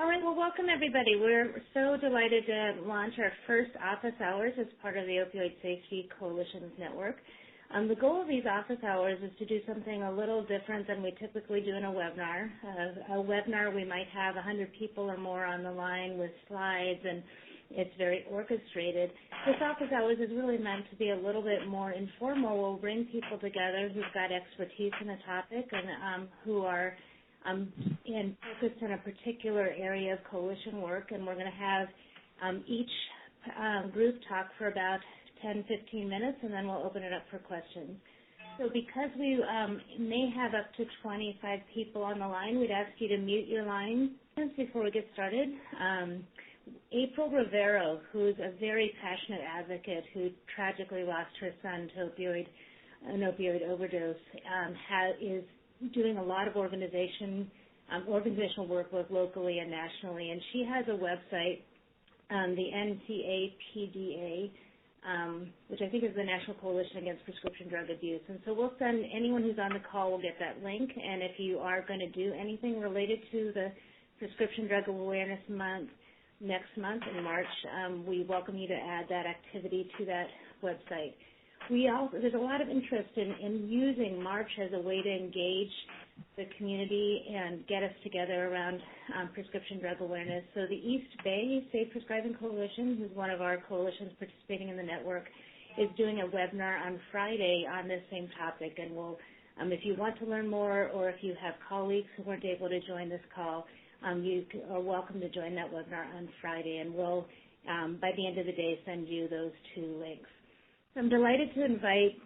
All right, well, welcome everybody. We're so delighted to launch our first office hours as part of the Opioid Safety Coalition's network. The goal of these office hours is to do something a little different than we typically do in a webinar. A webinar, we might have 100 people or more on the line with slides, and it's very orchestrated. This office hours is really meant to be a little bit more informal. We'll bring people together who've got expertise in a topic and who are focused on a particular area of coalition work, and we're going to have each group talk for about 10-15 minutes, and then we'll open it up for questions. So because we may have up to 25 people on the line, we'd ask you to mute your line before we get started. April Rivero, who's a very passionate advocate who tragically lost her son to an opioid overdose, is doing a lot of organizational work both locally and nationally, and she has a website, the NCAPDA, which I think is the National Coalition Against Prescription Drug Abuse. And so we'll send anyone who's on the call will get that link, and if you are going to do anything related to the Prescription Drug Awareness Month next month in March, we welcome you to add that activity to that website. There's a lot of interest in using March as a way to engage the community and get us together around prescription drug awareness. So the East Bay Safe Prescribing Coalition, who's one of our coalitions participating in the network, is doing a webinar on Friday on this same topic. And we'll, if you want to learn more, or if you have colleagues who weren't able to join this call, you are welcome to join that webinar on Friday, and we'll, by the end of the day, send you those two links. I'm delighted to invite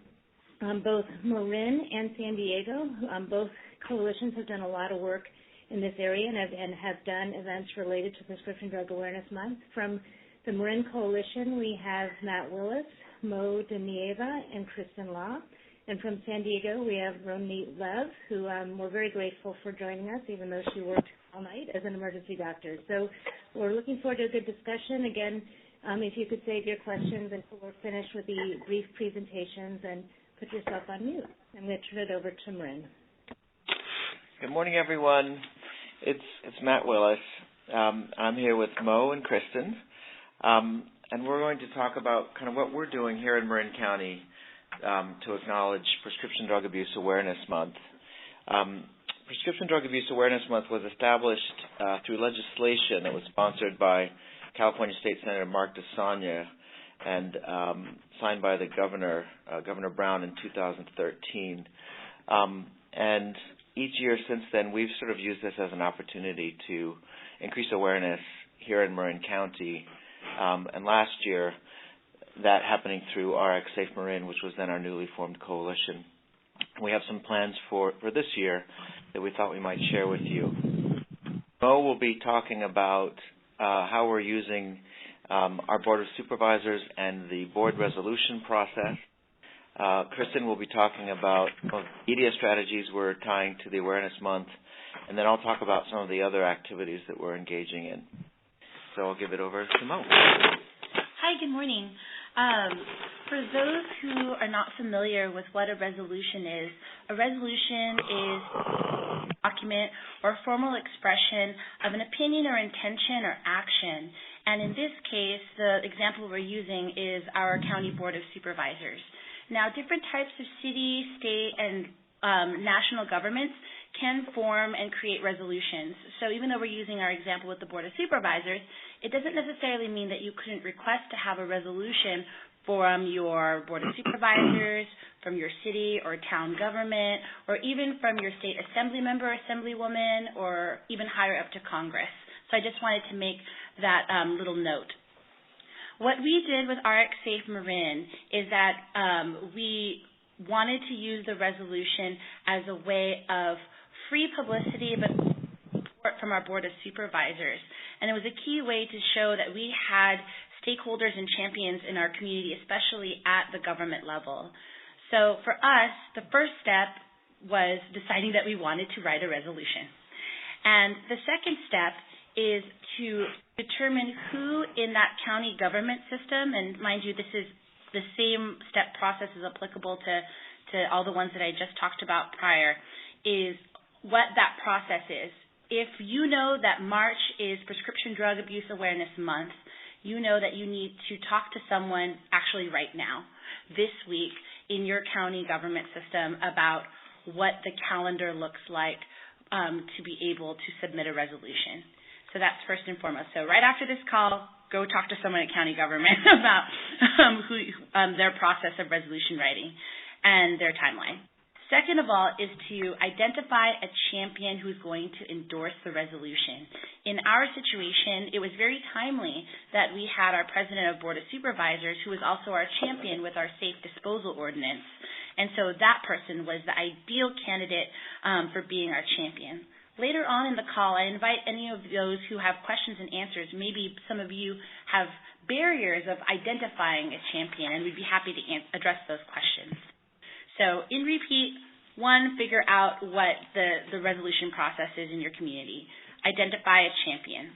both Marin and San Diego. Both coalitions have done a lot of work in this area and have done events related to Prescription Drug Awareness Month. From the Marin Coalition, we have Matt Willis, Mo Denieva, and Kristen Law. And from San Diego, we have Ronit Lev, who we're very grateful for joining us, even though she worked all night as an emergency doctor. So we're looking forward to a good discussion. Again, if you could save your questions until we're finished with the brief presentations and put yourself on mute. I'm going to turn it over to Marin. Good morning, everyone. It's Matt Willis. I'm here with Mo and Kristen, and we're going to talk about kind of what we're doing here in Marin County to acknowledge Prescription Drug Abuse Awareness Month. Prescription Drug Abuse Awareness Month was established through legislation that was sponsored by California State Senator Mark DeSanya and signed by the Governor Brown in 2013. And each year since then, we've sort of used this as an opportunity to increase awareness here in Marin County. And last year, that happening through RX Safe Marin, which was then our newly formed coalition. We have some plans for this year that we thought we might share with you. Mo will be talking about how we're using our Board of Supervisors and the board resolution process. Kristen will be talking about media strategies we're tying to the Awareness Month, and then I'll talk about some of the other activities that we're engaging in. So I'll give it over to Mo. Hi, good morning. For those who are not familiar with what a resolution is is a document or formal expression of an opinion or intention or action. And in this case, the example we're using is our County Board of Supervisors. Now, different types of city, state, and national governments can form and create resolutions. So even though we're using our example with the Board of Supervisors, it doesn't necessarily mean that you couldn't request to have a resolution from your Board of Supervisors, from your city or town government, or even from your state assembly member, assemblywoman, or even higher up to Congress. So I just wanted to make that little note. What we did with RX Safe Marin is that we wanted to use the resolution as a way of free publicity but support from our Board of Supervisors. And it was a key way to show that we had stakeholders and champions in our community, especially at the government level. So for us, the first step was deciding that we wanted to write a resolution. And the second step is to determine who in that county government system, and mind you, this is the same step process is applicable to all the ones that I just talked about prior, is what that process is. if you know that March is Prescription Drug Abuse Awareness Month, you know that you need to talk to someone actually right now, this week, in your county government system about what the calendar looks like to be able to submit a resolution. So that's first and foremost. So right after this call, go talk to someone at county government about their process of resolution writing and their timeline. Second of all is to identify a champion who's going to endorse the resolution. In our situation, it was very timely that we had our president of Board of Supervisors, who was also our champion with our safe disposal ordinance. And so that person was the ideal candidate for being our champion. Later on in the call, I invite any of those who have questions and answers. Maybe some of you have barriers of identifying a champion, and we'd be happy to address those questions. So in repeat, 1, figure out what the resolution process is in your community. Identify a champion.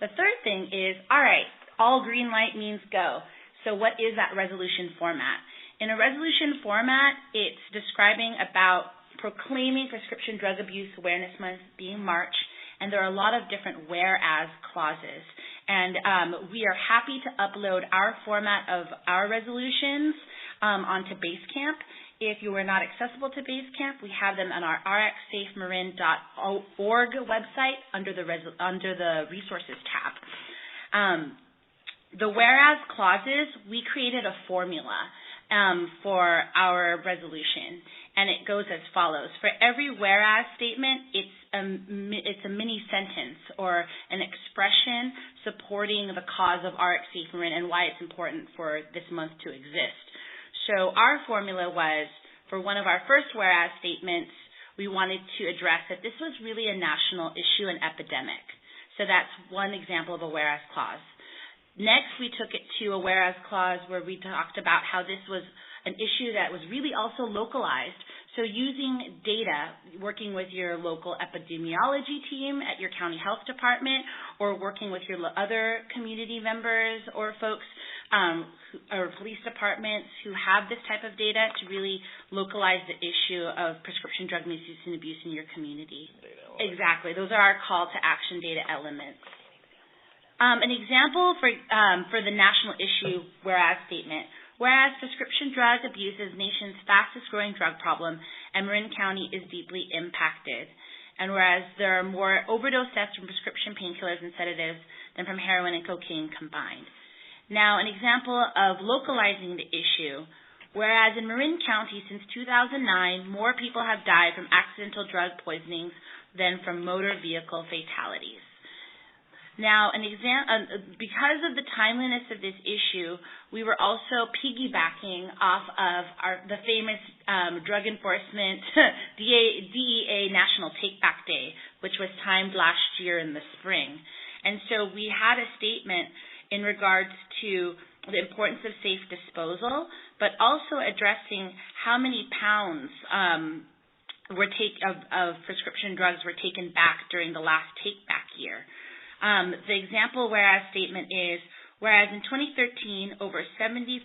The third thing is, all right, all green light means go. So what is that resolution format? In a resolution format, it's describing about proclaiming Prescription Drug Abuse Awareness Month being March, and there are a lot of different whereas clauses. And we are happy to upload our format of our resolutions onto Basecamp. If you are not accessible to Basecamp, we have them on our rxsafemarin.org website under the Resources tab. The whereas clauses, we created a formula for our resolution, and it goes as follows. For every whereas statement, it's a mini sentence or an expression supporting the cause of RxSafeMarin and why it's important for this month to exist. So our formula was, for one of our first whereas statements, we wanted to address that this was really a national issue and epidemic. So that's one example of a whereas clause. Next, we took it to a whereas clause where we talked about how this was an issue that was really also localized. So using data, working with your local epidemiology team at your county health department, or working with your other community members or folks or police departments who have this type of data to really localize the issue of prescription drug misuse and abuse in your community. Exactly. Those are our call to action data elements. An example for the national issue whereas statement. Whereas prescription drug abuse is the nation's fastest growing drug problem and Marin County is deeply impacted. And whereas there are more overdose deaths from prescription painkillers and sedatives than from heroin and cocaine combined. Now, an example of localizing the issue, whereas in Marin County since 2009, more people have died from accidental drug poisonings than from motor vehicle fatalities. Now, because of the timeliness of this issue, we were also piggybacking off of the famous Drug Enforcement DEA National Take Back Day, which was timed last year in the spring. And so we had a statement in regards to the importance of safe disposal, but also addressing how many pounds of prescription drugs were taken back during the last take-back year. The example whereas statement is, whereas in 2013, over 7,500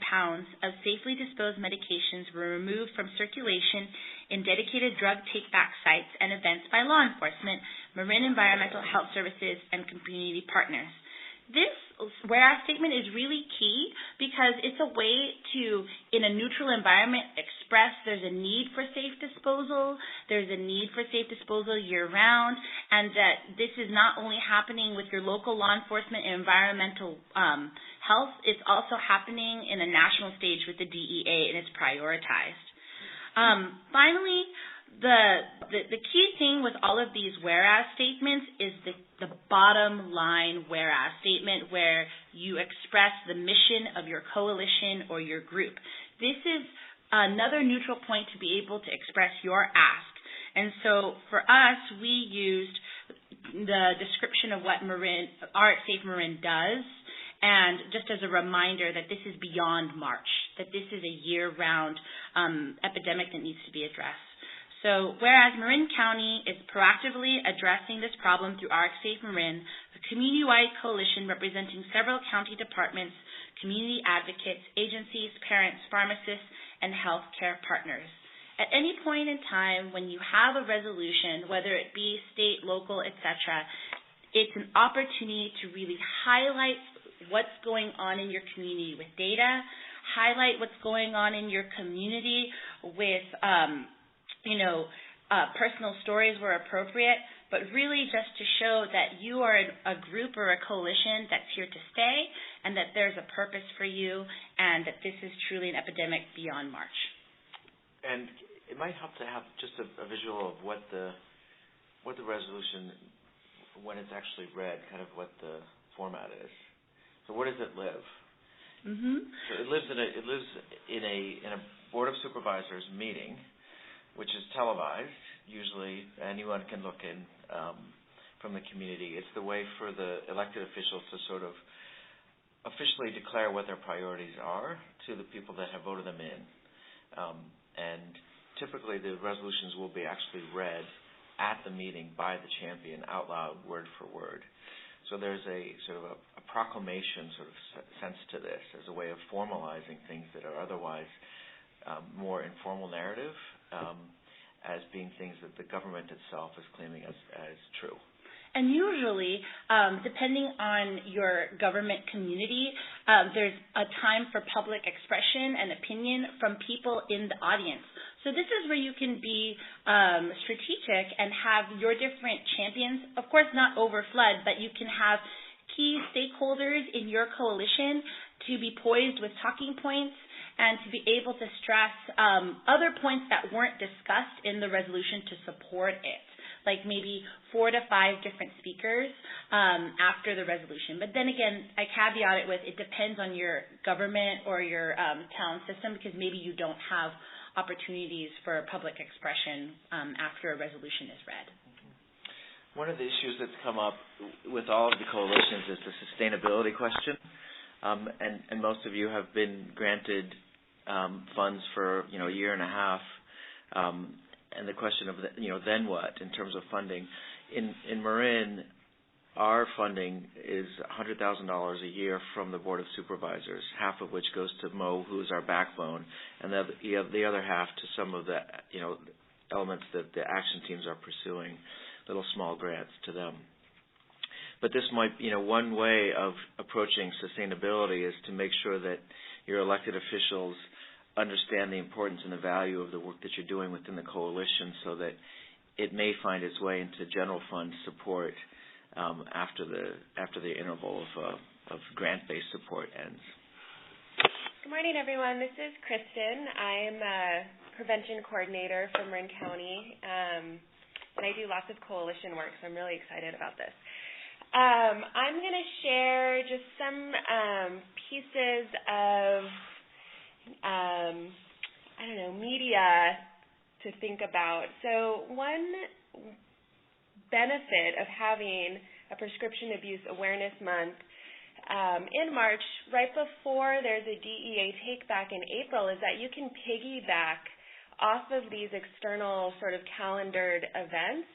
pounds of safely disposed medications were removed from circulation in dedicated drug take-back sites and events by law enforcement, Marin Environmental Health Services, and community partners. This whereas statement is really key because it's a way to, in a neutral environment, express there's a need for safe disposal, there's a need for safe disposal year-round, and that this is not only happening with your local law enforcement and environmental health, it's also happening in a national stage with the DEA, and it's prioritized. Finally, the key thing with all of these whereas statements is the bottom line whereas statement where you express the mission of your coalition or your group. This is another neutral point to be able to express your ask. And so for us, we used the description of what RxSafeMarin does, and just as a reminder that this is beyond March, that this is a year-round epidemic that needs to be addressed. So whereas Marin County is proactively addressing this problem through RxSafeMarin, a community-wide coalition representing several county departments, community advocates, agencies, parents, pharmacists, and healthcare partners. At any point in time when you have a resolution, whether it be state, local, etc., it's an opportunity to really highlight what's going on in your community with data, highlight what's going on in your community with, personal stories where appropriate, but really just to show that you are a group or a coalition that's here to stay and that there's a purpose for you and that this is truly an epidemic beyond March. And it might help to have just a visual of what the resolution, when it's actually read, kind of what the format is. So where does it live? Mm-hmm. So it lives in a Board of Supervisors meeting, which is televised. Usually anyone can look in from the community. It's the way for the elected officials to sort of officially declare what their priorities are to the people that have voted them in. And typically the resolutions will be actually read at the meeting by the champion out loud, word for word. So there's a sort of a proclamation sort of sense to this as a way of formalizing things that are otherwise more informal narrative as being things that the government itself is claiming as true. And usually, depending on your government community, there's a time for public expression and opinion from people in the audience. So this is where you can be strategic and have your different champions, of course not overflood, but you can have key stakeholders in your coalition to be poised with talking points and to be able to stress other points that weren't discussed in the resolution to support it, like maybe 4 to 5 different speakers after the resolution. But then again, I caveat it with it depends on your government or your town system, because maybe you don't have opportunities for public expression after a resolution is read. One of the issues that's come up with all of the coalitions is the sustainability question. And most of you have been granted funds for a year and a half, and the question of then what in terms of funding. In Marin, our funding is $100,000 a year from the Board of Supervisors, half of which goes to Mo, who is our backbone, and the other half to some of the elements that the action teams are pursuing, little small grants to them. But this might, one way of approaching sustainability is to make sure that your elected officials understand the importance and the value of the work that you're doing within the coalition, so that it may find its way into general fund support after the interval of grant-based support ends. Good morning, everyone. This is Kristen. I'm a prevention coordinator for Marin County, and I do lots of coalition work, so I'm really excited about this. I'm going to share just some pieces of, media to think about. So one benefit of having a Prescription Abuse Awareness Month in March, right before there's a DEA take-back in April, is that you can piggyback off of these external sort of calendared events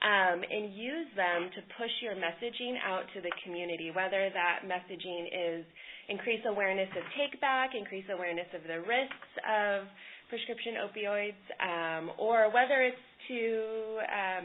and use them to push your messaging out to the community, whether that messaging is increase awareness of take-back, increase awareness of the risks of prescription opioids, or whether it's to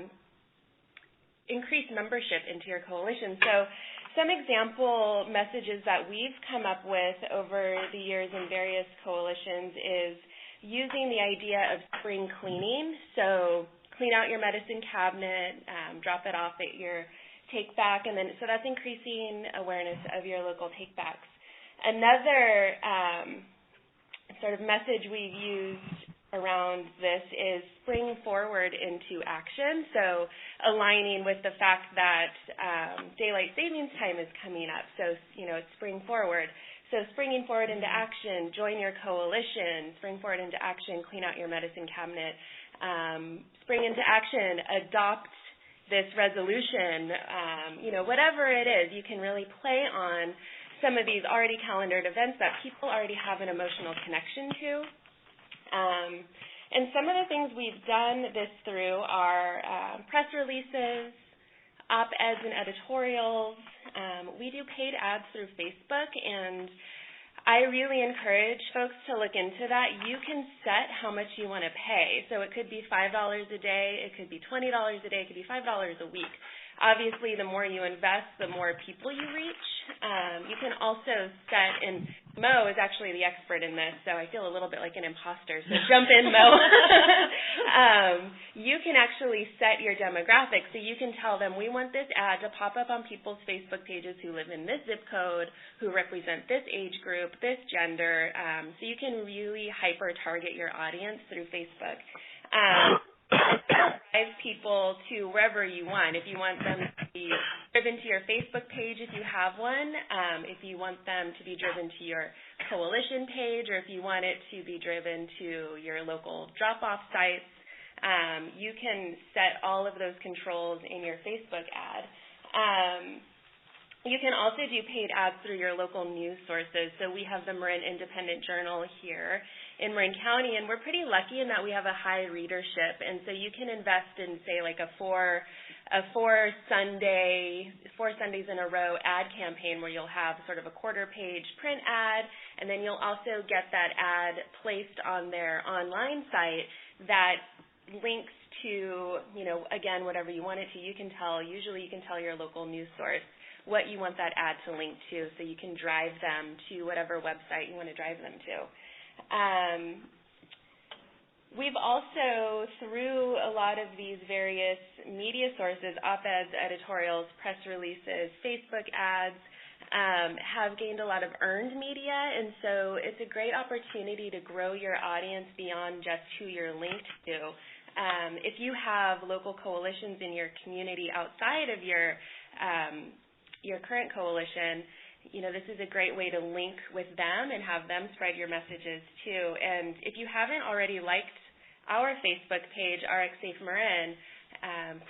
increase membership into your coalition. So some example messages that we've come up with over the years in various coalitions is using the idea of spring cleaning. So clean out your medicine cabinet, drop it off at your take-back, and then so that's increasing awareness of your local take-backs. Another sort of message we've used around this is spring forward into action, so aligning with the fact that daylight savings time is coming up, so it's spring forward. So springing forward into action, join your coalition, spring forward into action, clean out your medicine cabinet, spring into action, adopt this resolution, whatever it is, you can really play on some of these already calendared events that people already have an emotional connection to. And some of the things we've done this through are press releases, op-eds and editorials. We do paid ads through Facebook, and I really encourage folks to look into that. You can set how much you want to pay. So it could be $5 a day, it could be $20 a day, it could be $5 a week. Obviously, the more you invest, the more people you reach. You can also set, and Mo is actually the expert in this, so I feel a little bit like an imposter, so jump in, Mo. You can actually set your demographics, so you can tell them, we want this ad to pop up on people's Facebook pages who live in this zip code, who represent this age group, this gender, so you can really hyper-target your audience through Facebook. Drive people to wherever you want. If you want them to be driven to your Facebook page, if you have one, if you want them to be driven to your coalition page, or if you want it to be driven to your local drop-off sites, you can set all of those controls in your Facebook ad. You can also do paid ads through your local news sources. So we have the Marin Independent Journal here in Marin County, and we're pretty lucky in that we have a high readership. And so you can invest in, say, like a four Sundays in a row ad campaign where you'll have sort of a quarter-page print ad, and then you'll also get that ad placed on their online site that links to, again, whatever you want it to. Usually you can tell your local news source what you want that ad to link to, so you can drive them to whatever website you want to drive them to. We've also, through a lot of these various media sources, op-eds, editorials, press releases, Facebook ads, have gained a lot of earned media, and so it's a great opportunity to grow your audience beyond just who you're linked to. If you have local coalitions in your community outside of your current coalition, this is a great way to link with them and have them spread your messages too. And if you haven't already liked our Facebook page, RX Safe Marin,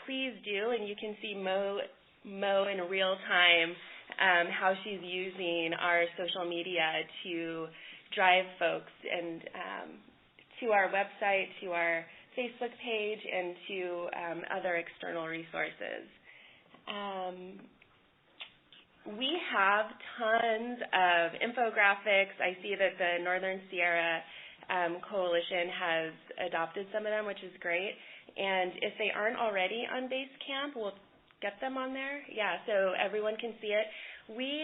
please do, and you can see Mo in real time how she's using our social media to drive folks and to our website, to our Facebook page, and to other external resources. We have tons of infographics. I see that the Northern Sierra Coalition has adopted some of them, which is great. And if they aren't already on Basecamp, we'll get them on there. Yeah, so everyone can see it. We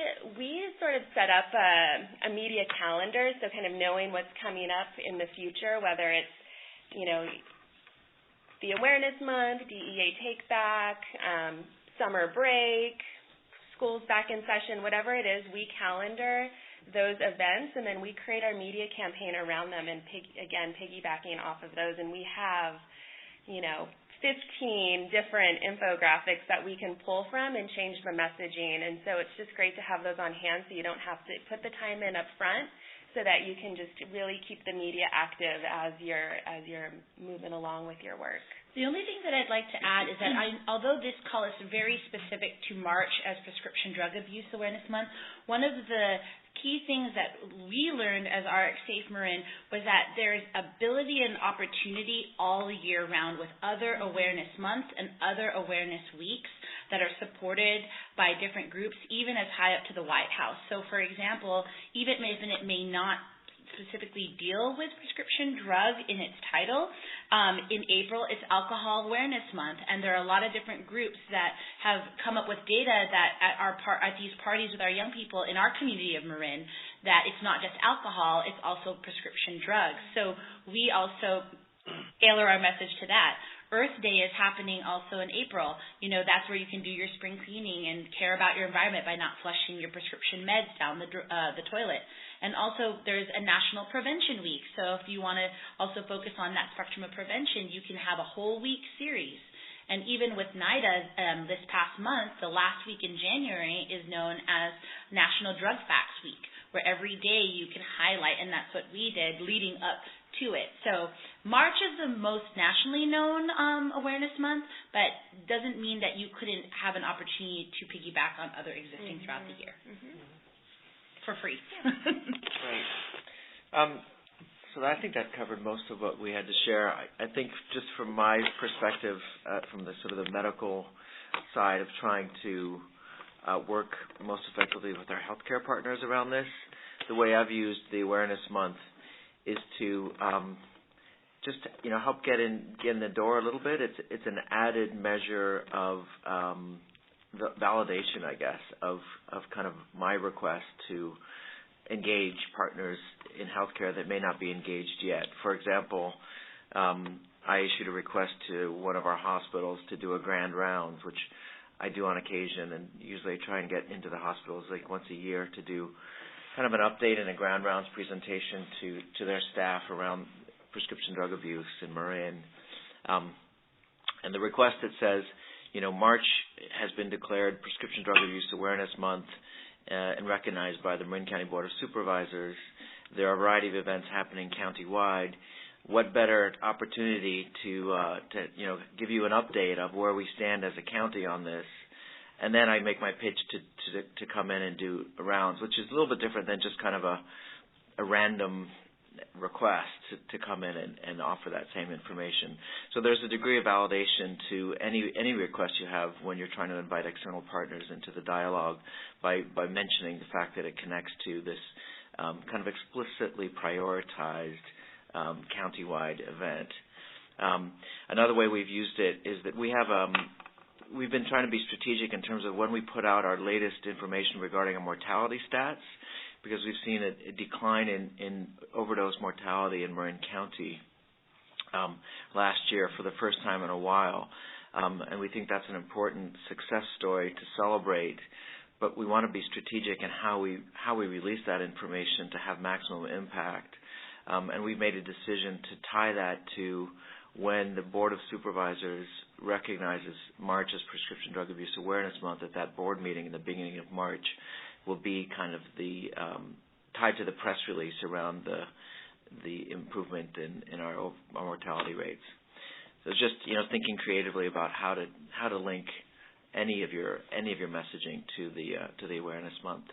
sort of set up a media calendar, so kind of knowing what's coming up in the future, whether it's, the Awareness Month, DEA Take Back, summer break, school's back in session, whatever it is, we calendar those events, and then we create our media campaign around them, and piggybacking off of those. And we have, 15 different infographics that we can pull from and change the messaging. And so it's just great to have those on hand so you don't have to put the time in up front, so that you can just really keep the media active as you're moving along with your work. The only thing that I'd like to add is that although this call is very specific to March as Prescription Drug Abuse Awareness Month, one of the key things that we learned as RX Safe Marin was that there's ability and opportunity all year round with other awareness months and other awareness weeks that are supported by different groups, even as high up to the White House. So, for example, even if it may not specifically deal with prescription drug in its title, in April it's Alcohol Awareness Month, and there are a lot of different groups that have come up with data that at these parties with our young people in our community of Marin, that it's not just alcohol, it's also prescription drugs. So we also tailor our message to that. Earth Day is happening also in April. That's where you can do your spring cleaning and care about your environment by not flushing your prescription meds down the toilet. And also there's a National Prevention Week. So if you want to also focus on that spectrum of prevention, you can have a whole week series. And even with NIDA this past month, the last week in January is known as National Drug Facts Week, where every day you can highlight, and that's what we did leading up to it. So March is the most nationally known awareness month, but doesn't mean that you couldn't have an opportunity to piggyback on other existing throughout the year for free. Great. So I think that covered most of what we had to share. I think just from my perspective, from the sort of the medical side of trying to work most effectively with our healthcare partners around this, the way I've used the Awareness Month is to just help get in the door a little bit. It's an added measure of validation, I guess, of kind of my request to engage partners in healthcare that may not be engaged yet. For example, I issued a request to one of our hospitals to do a grand rounds, which I do on occasion, and usually I try and get into the hospitals like once a year to do kind of an update and a grand rounds presentation to their staff around prescription drug abuse in Marin. And the request that says, March has been declared Prescription Drug Abuse Awareness Month and recognized by the Marin County Board of Supervisors. There are a variety of events happening countywide. What better opportunity to give you an update of where we stand as a county on this, and then I make my pitch to come in and do rounds, which is a little bit different than just kind of a random request to come in and offer that same information. So there's a degree of validation to any request you have when you're trying to invite external partners into the dialogue by mentioning the fact that it connects to this kind of explicitly prioritized countywide event. Another way we've used it is that we've been trying to be strategic in terms of when we put out our latest information regarding our mortality stats, because we've seen a decline in overdose mortality in Marin County last year for the first time in a while. And we think that's an important success story to celebrate, but we want to be strategic in how we release that information to have maximum impact. And we've made a decision to tie that to when the Board of Supervisors recognizes March as Prescription Drug Abuse Awareness Month. At that board meeting in the beginning of March will be kind of the tied to the press release around the improvement in our mortality rates. So it's just thinking creatively about how to link any of your messaging to the Awareness Month.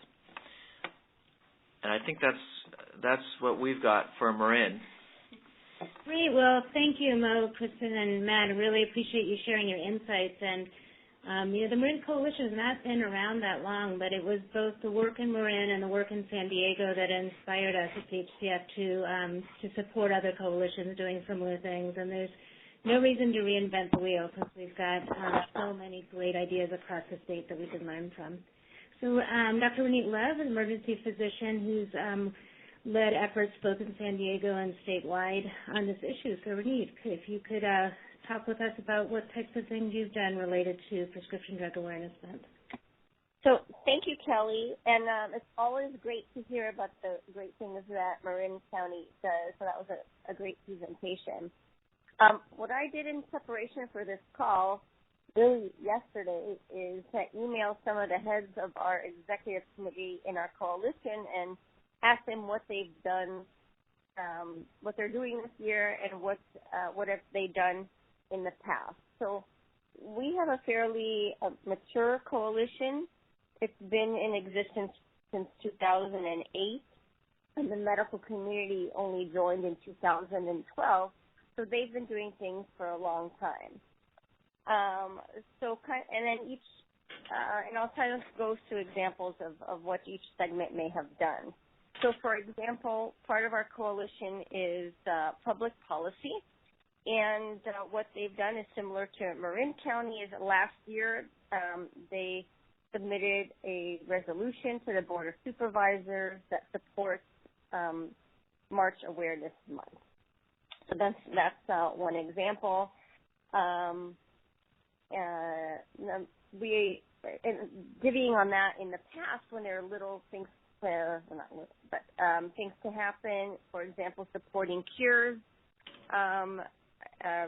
And I think that's what we've got for Marin. Great. Well, thank you, Mo, Kristen, and Matt. I really appreciate you sharing your insights. And the Marin Coalition has not been around that long, but it was both the work in Marin and the work in San Diego that inspired us at HCF to support other coalitions doing similar things. And there's no reason to reinvent the wheel since we've got so many great ideas across the state that we can learn from. So Dr. Renee Lev, an emergency physician who's led efforts both in San Diego and statewide on this issue. So Renee, if you could talk with us about what types of things you've done related to Prescription Drug Awareness Month. So thank you, Kelly. And it's always great to hear about the great things that Marin County does. So that was a great presentation. What I did in preparation for this call really yesterday is to email some of the heads of our executive committee in our coalition and ask them what they've done, what they're doing this year, and what have they done in the past. So we have a fairly mature coalition. It's been in existence since 2008, and the medical community only joined in 2012. So they've been doing things for a long time. And then and I'll try to go through examples of what each segment may have done. So, for example, part of our coalition is public policy, and what they've done is similar to Marin County. Is last year they submitted a resolution to the Board of Supervisors that supports March Awareness Month. So that's one example. We divvying on that in the past when there are little things. Things to happen, for example, supporting cures,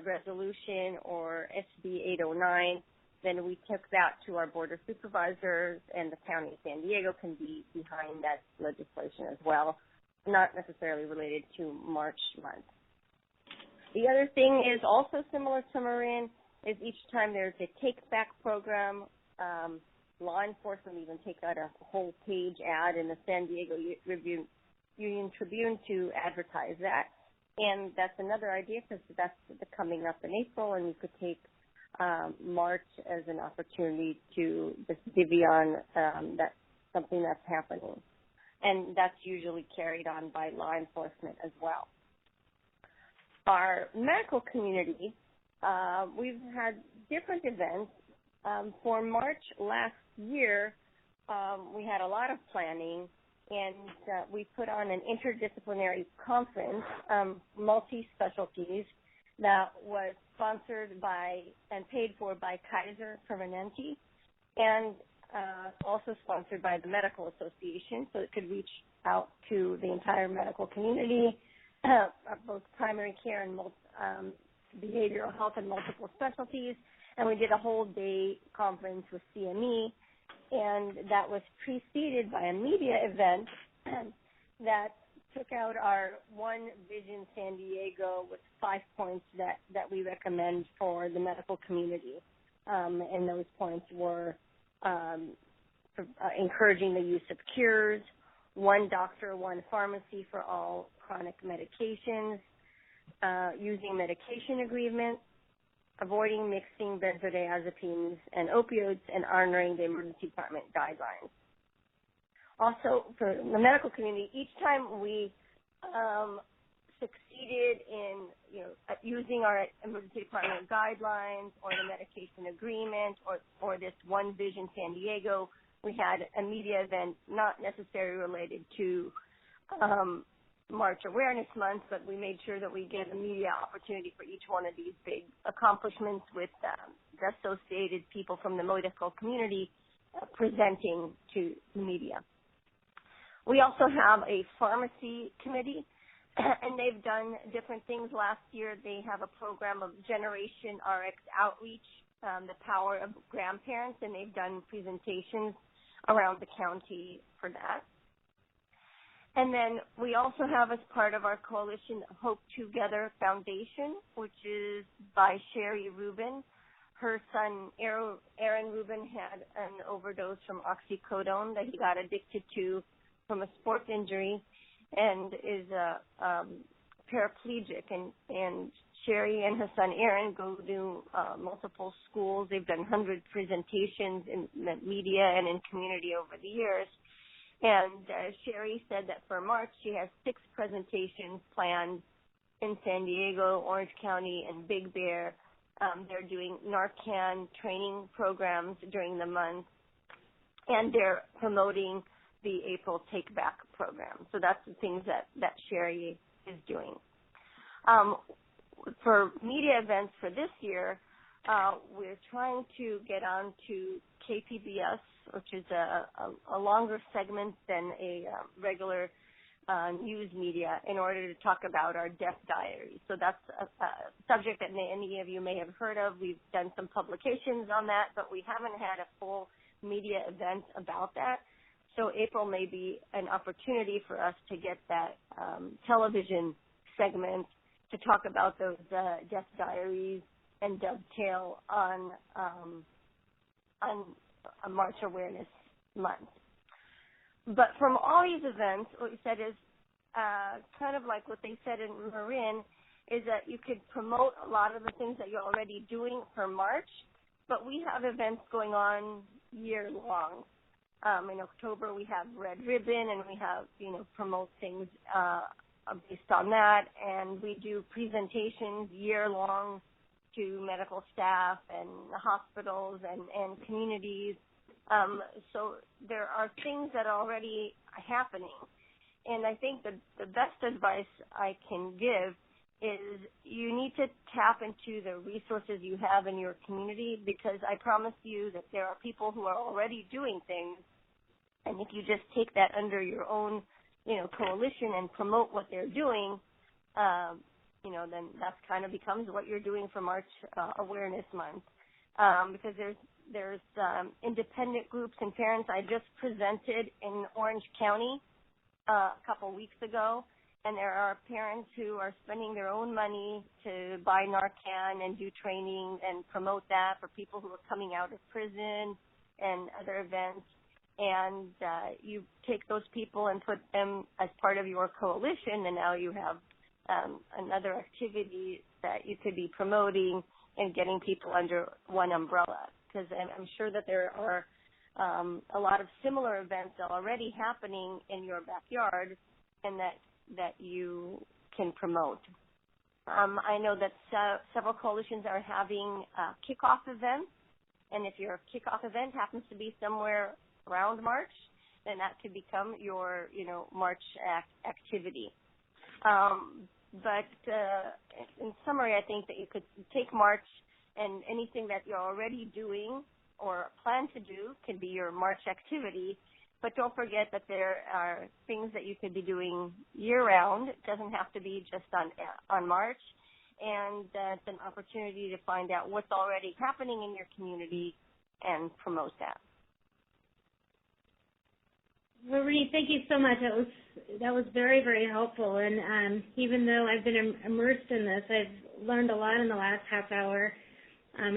resolution or SB 809, then we took that to our Board of Supervisors, and the County of San Diego can be behind that legislation as well, not necessarily related to March month. The other thing is also similar to Marin, is each time there's a take-back program, law enforcement even take out a whole page ad in the San Diego Union Tribune to advertise that. And that's another idea because that's coming up in April, and you could take March as an opportunity to just divvy on that's something that's happening. and that's usually carried on by law enforcement as well. Our medical community, we've had different events. For March last year, we had a lot of planning, and we put on an interdisciplinary conference, multi-specialties, that was sponsored by and paid for by Kaiser Permanente, and also sponsored by the Medical Association, so it could reach out to the entire medical community, both primary care and behavioral health and multiple specialties. And we did a whole day conference with CME, and that was preceded by a media event that took out our One Vision San Diego with 5 points that we recommend for the medical community. And those points were encouraging the use of cures, one doctor, one pharmacy for all chronic medications, using medication agreements, avoiding mixing benzodiazepines and opioids, and honoring the emergency department guidelines. Also, for the medical community, each time we succeeded in, using our emergency department guidelines or the medication agreement or this One Vision San Diego, we had a media event not necessarily related to March Awareness Month, but we made sure that we gave a media opportunity for each one of these big accomplishments with the associated people from the medical community presenting to the media. We also have a pharmacy committee, and they've done different things. Last year, they have a program of Generation RX Outreach, the power of grandparents, and they've done presentations around the county for that. And then we also have, as part of our coalition, Hope Together Foundation, which is by Sherry Rubin. Her son, Aaron Rubin, had an overdose from oxycodone that he got addicted to from a sports injury, and is paraplegic. And Sherry and her son Aaron go to multiple schools. They've done 100 presentations in the media and in community over the years. And Sherry said that for March she has 6 presentations planned in San Diego, Orange County, and Big Bear. They're doing Narcan training programs during the month, and they're promoting the April Take Back program. So that's the things that Sherry is doing. For media events for this year, we're trying to get on to KPBS, which is a longer segment than a regular news media, in order to talk about our death diary. So that's a subject that many of you may have heard of. We've done some publications on that, but we haven't had a full media event about that. So April may be an opportunity for us to get that television segment to talk about those death diaries and dovetail on a March Awareness Month. But from all these events, what we said is kind of like what they said in Marin, is that you could promote a lot of the things that you're already doing for March, but we have events going on year long. In October, we have Red Ribbon, and we have, promote things based on that, and we do presentations year long to medical staff and hospitals and communities. So there are things that are already happening. And I think the best advice I can give is you need to tap into the resources you have in your community, because I promise you that there are people who are already doing things. And if you just take that under your own, coalition and promote what they're doing, then that kind of becomes what you're doing for March Awareness Month. Because there's independent groups and parents. I just presented in Orange County a couple weeks ago, and there are parents who are spending their own money to buy Narcan and do training and promote that for people who are coming out of prison and other events. And you take those people and put them as part of your coalition, and now you have another activity that you could be promoting and getting people under one umbrella. Because I'm sure that there are a lot of similar events are already happening in your backyard and that you can promote. I know that several coalitions are having kickoff events, and if your kickoff event happens to be somewhere around March, then that could become your, March activity. But in summary, I think that you could take March, and anything that you're already doing or plan to do can be your March activity. But don't forget that there are things that you could be doing year-round. It doesn't have to be just on March. And that's an opportunity to find out what's already happening in your community and promote that. Marie, thank you so much. That was very, very helpful. And even though I've been immersed in this, I've learned a lot in the last half hour. I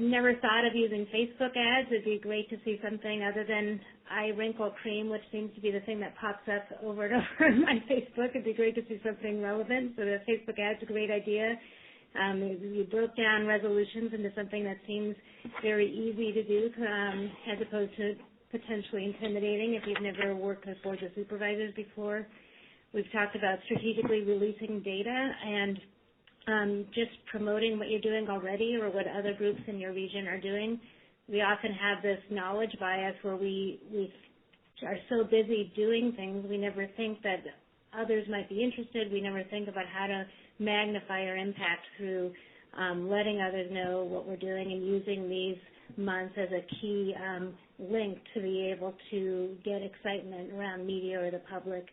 never thought of using Facebook ads. It'd be great to see something other than eye wrinkle cream, which seems to be the thing that pops up over and over on my Facebook. It'd be great to see something relevant. So the Facebook ad's a great idea. You broke down resolutions into something that seems very easy to do, as opposed to potentially intimidating if you've never worked with boards of supervisors before. We've talked about strategically releasing data and just promoting what you're doing already or what other groups in your region are doing. We often have this knowledge bias where we are so busy doing things, we never think that others might be interested. We never think about how to magnify our impact through letting others know what we're doing and using these months as a key link to be able to get excitement around media or the public.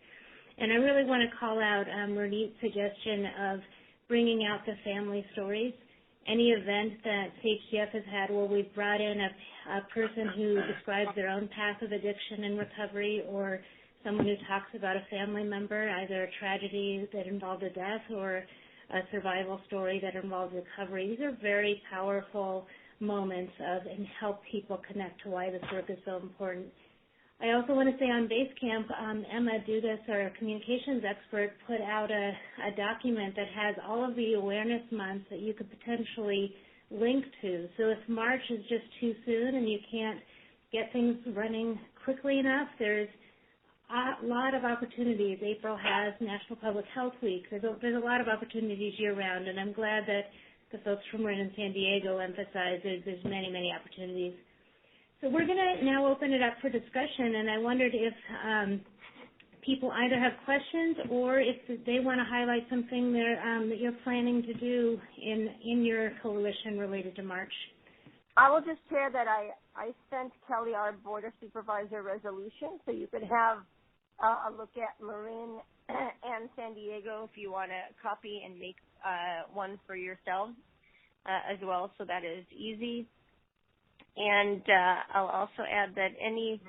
And I really want to call out Mernit's suggestion of bringing out the family stories. Any event that CHDF has had where we've brought in a person who describes their own path of addiction and recovery, or someone who talks about a family member, either a tragedy that involved a death or a survival story that involved recovery. These are very powerful moments and help people connect to why this work is so important. I also want to say on Basecamp, Emma Dudas, our communications expert, put out a document that has all of the awareness months that you could potentially link to. So if March is just too soon and you can't get things running quickly enough, there's a lot of opportunities. April has National Public Health Week. There's a lot of opportunities year-round, and I'm glad that the folks from Marin and San Diego emphasize there's many, many opportunities. So we're going to now open it up for discussion, and I wondered if people either have questions or if they want to highlight something that you're planning to do in your coalition related to March. I will just share that I sent Kelly our Board of Supervisor resolution, so you could have a look at Marin and San Diego if you want to copy and make one for yourselves as well, so that is easy. And I'll also add that any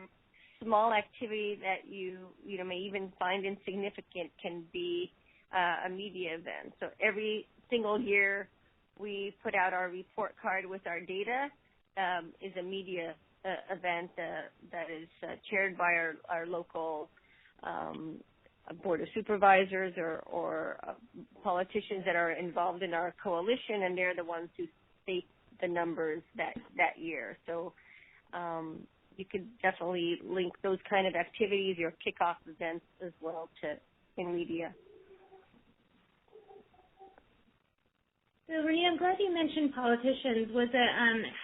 small activity that you may even find insignificant can be a media event. So every single year we put out our report card with our data is a media event that is chaired by our local Board of Supervisors or politicians that are involved in our coalition, and they're the ones who state the numbers that year. So you could definitely link those kind of activities, your kickoff events as well, in media. So, Marie, I'm glad you mentioned politicians.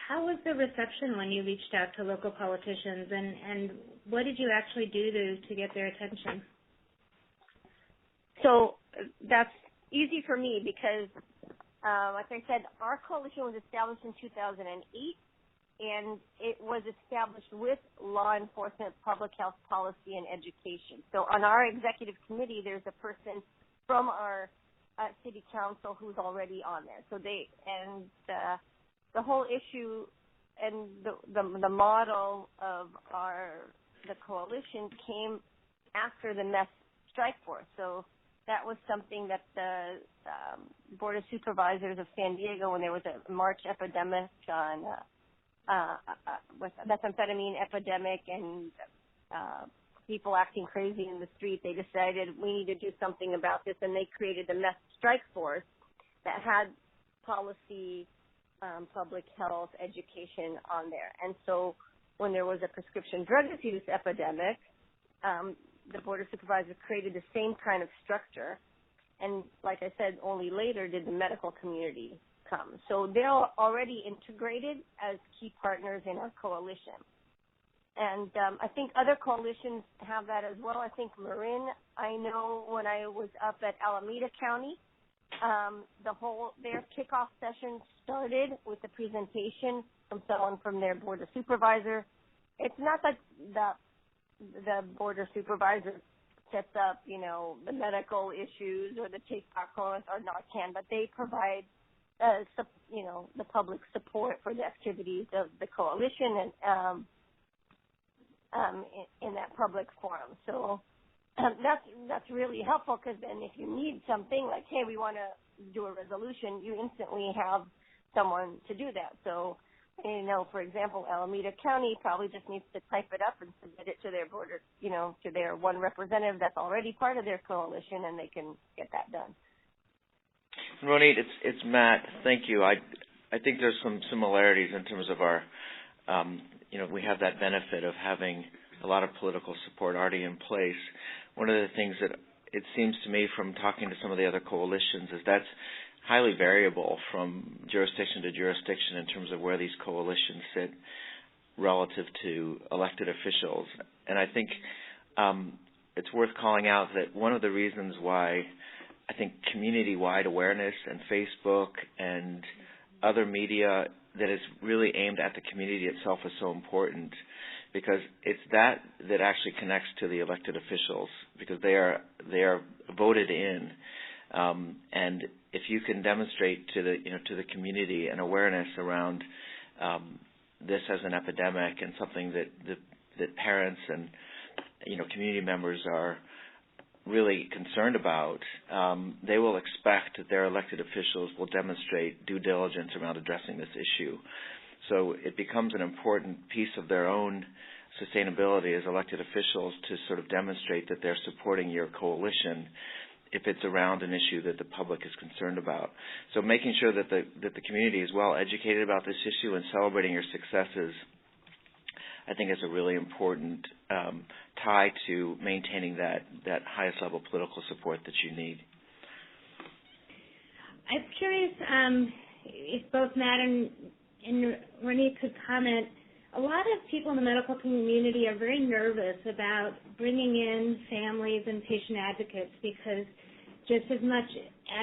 How was the reception when you reached out to local politicians, and what did you actually do to get their attention? So that's easy for me because, like I said, our coalition was established in 2008, and it was established with law enforcement, public health policy, and education. So on our executive committee, there's a person from our city council who's already on there. So the whole issue and the model of the coalition came after the meth strike force. So that was something that the Board of Supervisors of San Diego, when there was a March epidemic with methamphetamine epidemic and people acting crazy in the street, they decided we need to do something about this, and they created the meth strike force that had policy, public health, education on there. And so when there was a prescription drug abuse epidemic, the Board of Supervisors created the same kind of structure. And like I said, only later did the medical community come. So they're already integrated as key partners in our coalition. And I think other coalitions have that as well. I think Marin, I know when I was up at Alameda County, their kickoff session started with a presentation from someone from their Board of Supervisors. It's not that the Board of Supervisors sets up, the medical issues or the take-back or Narcan, but they provide, the public support for the activities of the coalition and in that public forum. So that's really helpful, because then if you need something like, hey, we want to do a resolution, you instantly have someone to do that. So, for example, Alameda County probably just needs to type it up and submit it to their board, to their one representative that's already part of their coalition, and they can get that done. Ronit, it's Matt. Thank you. I think there's some similarities in terms of our, we have that benefit of having a lot of political support already in place. One of the things that it seems to me from talking to some of the other coalitions is that's highly variable from jurisdiction to jurisdiction in terms of where these coalitions sit relative to elected officials. And I think it's worth calling out that one of the reasons why I think community-wide awareness and Facebook and other media that is really aimed at the community itself is so important, because it's that actually connects to the elected officials, because they are voted in, and if you can demonstrate to the community an awareness around this as an epidemic and something that parents and community members are really concerned about, they will expect that their elected officials will demonstrate due diligence around addressing this issue. So it becomes an important piece of their own sustainability as elected officials to sort of demonstrate that they're supporting your coalition if it's around an issue that the public is concerned about. So making sure that the community is well educated about this issue and celebrating your successes, I think, is a really important tie to maintaining that highest level political support that you need. I'm curious if both Matt and Renee could comment. A lot of people in the medical community are very nervous about bringing in families and patient advocates, because just as much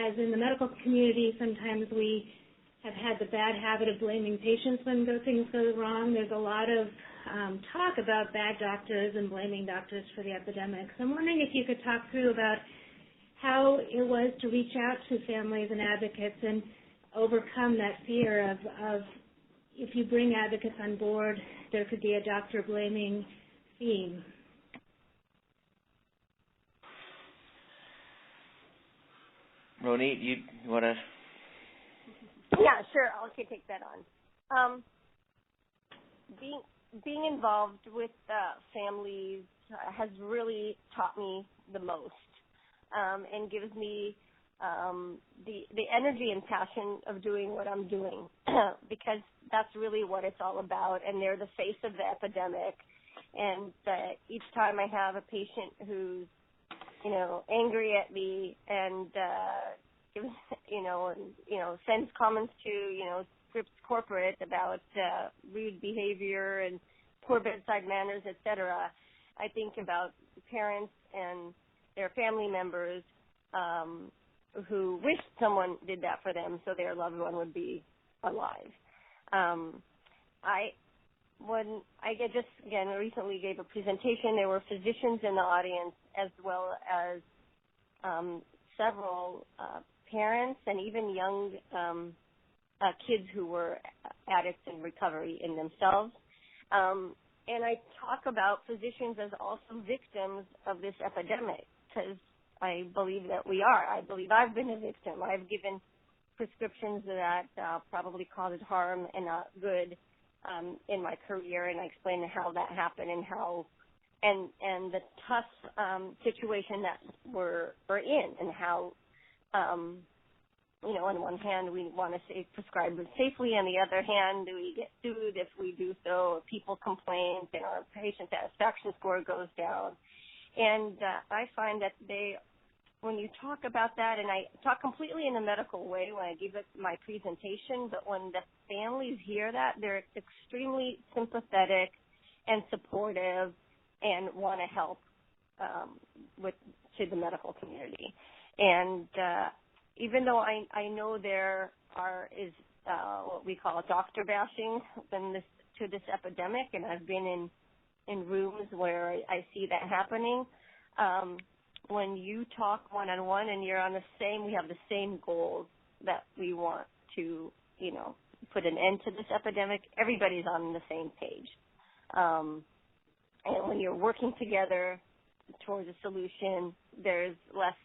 as in the medical community, sometimes we have had the bad habit of blaming patients when things go wrong. There's a lot of talk about bad doctors and blaming doctors for the epidemic. So I'm wondering if you could talk through about how it was to reach out to families and advocates and overcome that fear of if you bring advocates on board, there could be a doctor-blaming theme. Ronit, you want to? Yeah, sure. I'll take that on. Being involved with families has really taught me the most, and gives me the energy and passion of doing what I'm doing, because that's really what it's all about. And they're the face of the epidemic. And each time I have a patient who's, angry at me and gives, sends comments to, Scripps Corporate about rude behavior and poor bedside manners, etc., I think about parents and their family members who wish someone did that for them so their loved one would be alive. I just recently gave a presentation. There were physicians in the audience, as well as several parents and even young kids who were addicts in recovery in themselves. And I talk about physicians as also victims of this epidemic, because I believe that we are. I believe I've been a victim. I've given prescriptions that probably caused harm and not good in my career, and I explained how that happened and how and the tough situation that we're in, and how on one hand, we want to prescribe it safely. On the other hand, we get sued if we do so. People complain, and our patient satisfaction score goes down. And I find that when you talk about that, and I talk completely in a medical way when I give it my presentation, but when the families hear that, they're extremely sympathetic and supportive and want to help to the medical community. And even though I know there is what we call doctor bashing to this epidemic, and I've been in rooms where I see that happening, when you talk one-on-one and you're we have the same goals that we want to, put an end to this epidemic, everybody's on the same page. And when you're working together towards a solution, there's less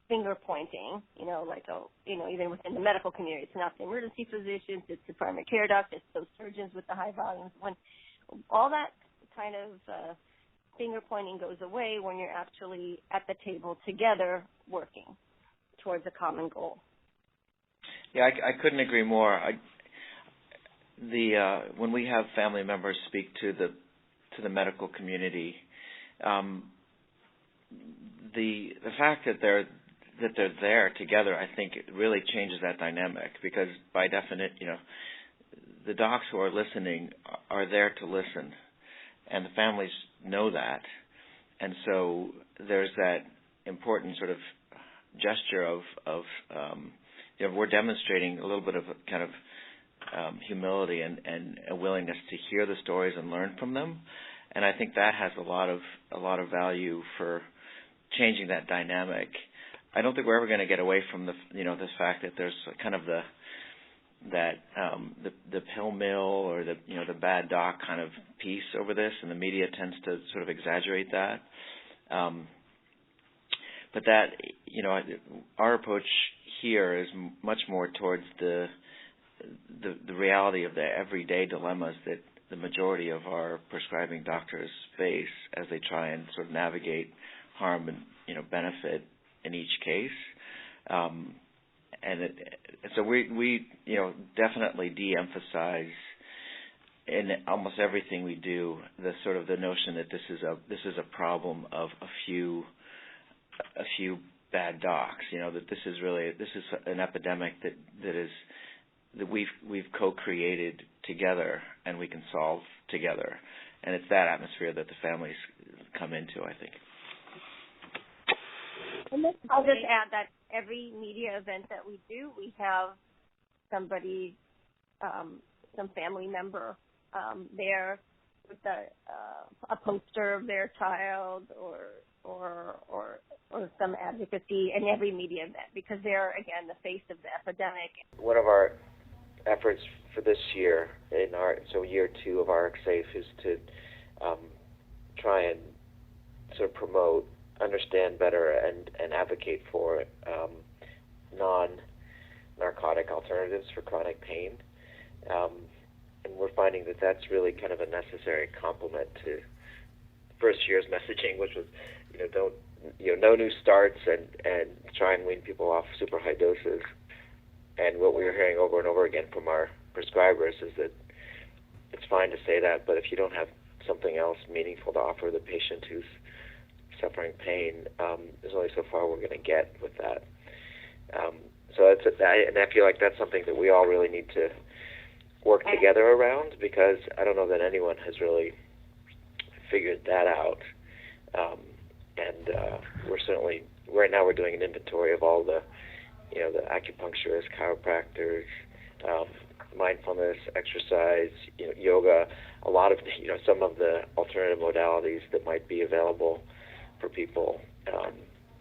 finger pointing, even within the medical community. It's not the emergency physicians, it's the primary care doctors, it's those surgeons with the high volumes. When all that kind of finger pointing goes away when you're actually at the table together working towards a common goal. Yeah, I couldn't agree more. When we have family members speak to the medical community, the fact that they're there together, I think it really changes that dynamic, because by definition, the docs who are listening are there to listen, and the families know that, and so there's that important sort of gesture of we're demonstrating a little bit of a kind of humility and a willingness to hear the stories and learn from them, and I think that has a lot of value for changing that dynamic. I don't think we're ever going to get away from this fact that there's kind of the pill mill or the bad doc kind of piece over this, and the media tends to sort of exaggerate that. But that our approach here is much more towards the reality of the everyday dilemmas that the majority of our prescribing doctors face as they try and sort of navigate harm and benefit in each case. So we definitely de-emphasize in almost everything we do the sort of the notion that this is a problem of a few bad docs. That this is an epidemic that we've co-created together and we can solve together, and it's that atmosphere that the families come into, I think. And I'll just add that every media event that we do, we have somebody, some family member there with a poster of their child or some advocacy in every media event, because they're, again, the face of the epidemic. One of our efforts for this year, year 2 of RxSafe, is to try and sort of promote, understand better, and advocate for non-narcotic alternatives for chronic pain. And we're finding that that's really kind of a necessary complement to first year's messaging, which was, no new starts and try and wean people off super high doses. And what we were hearing over and over again from our prescribers is that it's fine to say that, but if you don't have something else meaningful to offer the patient who's suffering pain, there's only so far we're going to get with that. And I feel like that's something that we all really need to work together around, because I don't know that anyone has really figured that out. We're certainly, right now we're doing an inventory of all the acupuncturists, chiropractors, mindfulness, exercise, yoga, a lot of, some of the alternative modalities that might be available for people,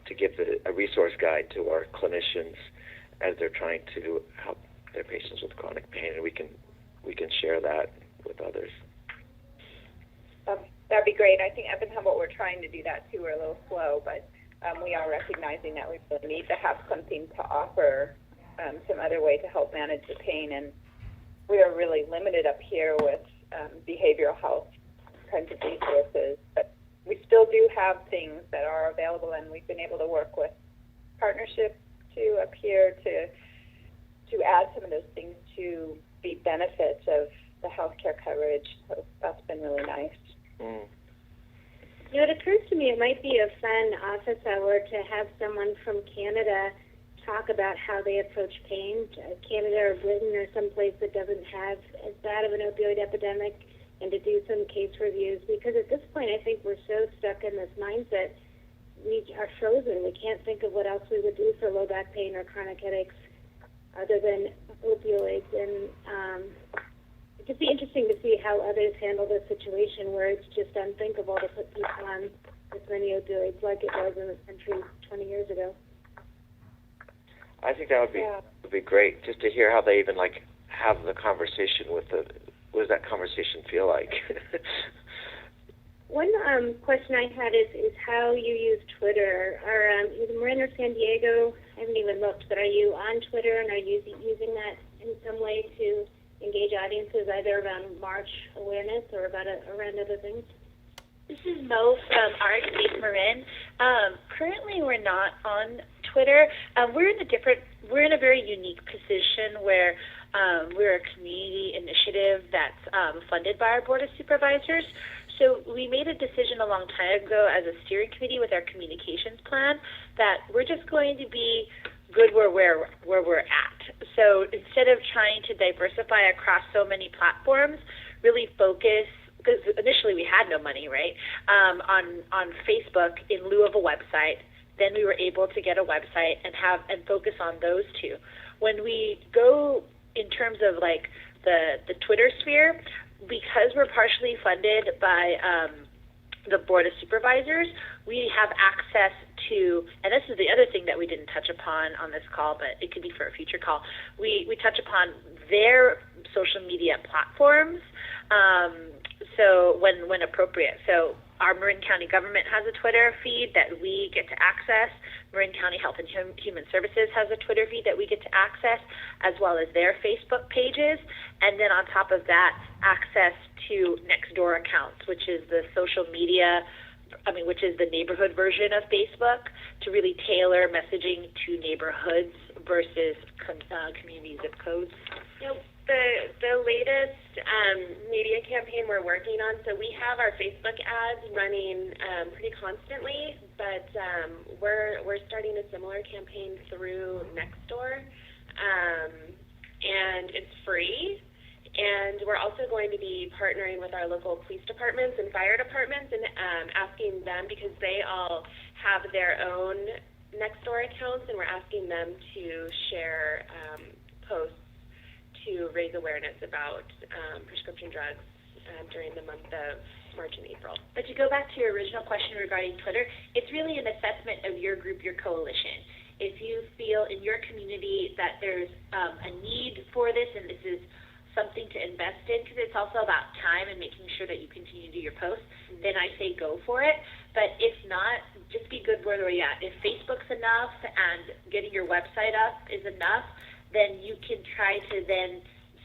to give a resource guide to our clinicians as they're trying to help their patients with chronic pain, and we can share that with others. That'd be great. I think up in Humboldt we're trying to do that too. We're a little slow, but we are recognizing that we really need to have something to offer, some other way to help manage the pain, and we are really limited up here with behavioral health kinds of resources, but we still do have things that are available, and we've been able to work with partnerships too up here to add some of those things to the benefits of the healthcare coverage. So that's been really nice. Mm. You know, it occurs to me it might be a fun office hour to have someone from Canada talk about how they approach pain. Canada or Britain or someplace that doesn't have as bad of an opioid epidemic, and to do some case reviews, because at this point I think we're so stuck in this mindset we are frozen. We can't think of what else we would do for low back pain or chronic headaches other than opioids. And it'd just be interesting to see how others handle this situation where it's just unthinkable to put people on as many opioids like it was in this country 20 years ago. I think that would be great, just to hear how they even have the conversation with the. What does that conversation feel like? One question I had is how you use Twitter. Either Marin or San Diego, I haven't even looked, but are you on Twitter and are you using that in some way to engage audiences either around March awareness or around other things? This is Mo from RxSafe Marin. Currently, we're not on Twitter. We're in a very unique position where we're a community initiative that's funded by our Board of Supervisors. So we made a decision a long time ago as a steering committee with our communications plan that we're just going to be good where we're at. So instead of trying to diversify across so many platforms, really focus, because initially we had no money, right, on Facebook in lieu of a website. Then we were able to get a website and focus on those two. When we go in terms of the Twitter sphere, because we're partially funded by the Board of Supervisors, we have access to, and this is the other thing that we didn't touch upon on this call, but it could be for a future call, we touch upon their social media platforms, so when appropriate. So our Marin County government has a Twitter feed that we get to access. Marin County Health and Human Services has a Twitter feed that we get to access, as well as their Facebook pages. And then on top of that, access to Nextdoor accounts, which is the social media, which is the neighborhood version of Facebook, to really tailor messaging to neighborhoods versus community zip codes. Yep. The latest media campaign we're working on, so we have our Facebook ads running pretty constantly, but we're starting a similar campaign through Nextdoor, and it's free. And we're also going to be partnering with our local police departments and fire departments and asking them, because they all have their own Nextdoor accounts, and we're asking them to share posts to raise awareness about prescription drugs during the month of March and April. But to go back to your original question regarding Twitter, it's really an assessment of your group, your coalition. If you feel in your community that there's a need for this and this is something to invest in, because it's also about time and making sure that you continue to do your posts, then I say go for it. But if not, just be good where you're at. If Facebook's enough and getting your website up is enough, then you can try to then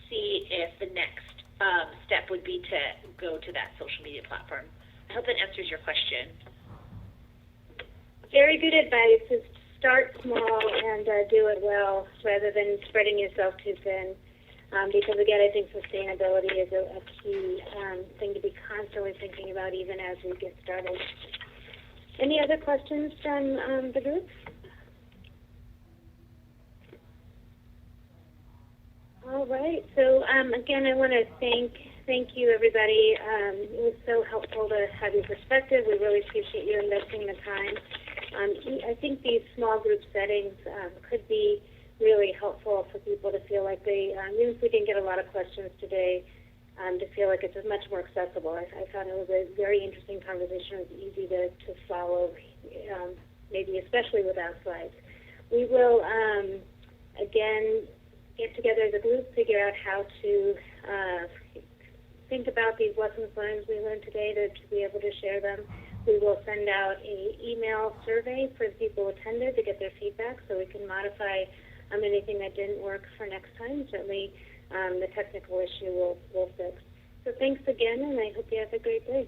see if the next step would be to go to that social media platform. I hope that answers your question. Very good advice is start small and do it well rather than spreading yourself too thin. Because, again, I think sustainability is a key thing to be constantly thinking about even as we get started. Any other questions from the group? All right. So, again, I want to thank you, everybody. It was so helpful to have your perspective. We really appreciate you investing the time. I think these small group settings could be really helpful for people to feel like they, even if we didn't get a lot of questions today, to feel like it's much more accessible. I found it was a very interesting conversation. It was easy to follow, maybe especially without slides. We will, again, get together as a group, figure out how to think about these lessons learned we learned today to be able to share them. We will send out an email survey for the people who attended to get their feedback so we can modify anything that didn't work for next time. Certainly the technical issue we'll fix. So thanks again, and I hope you have a great day.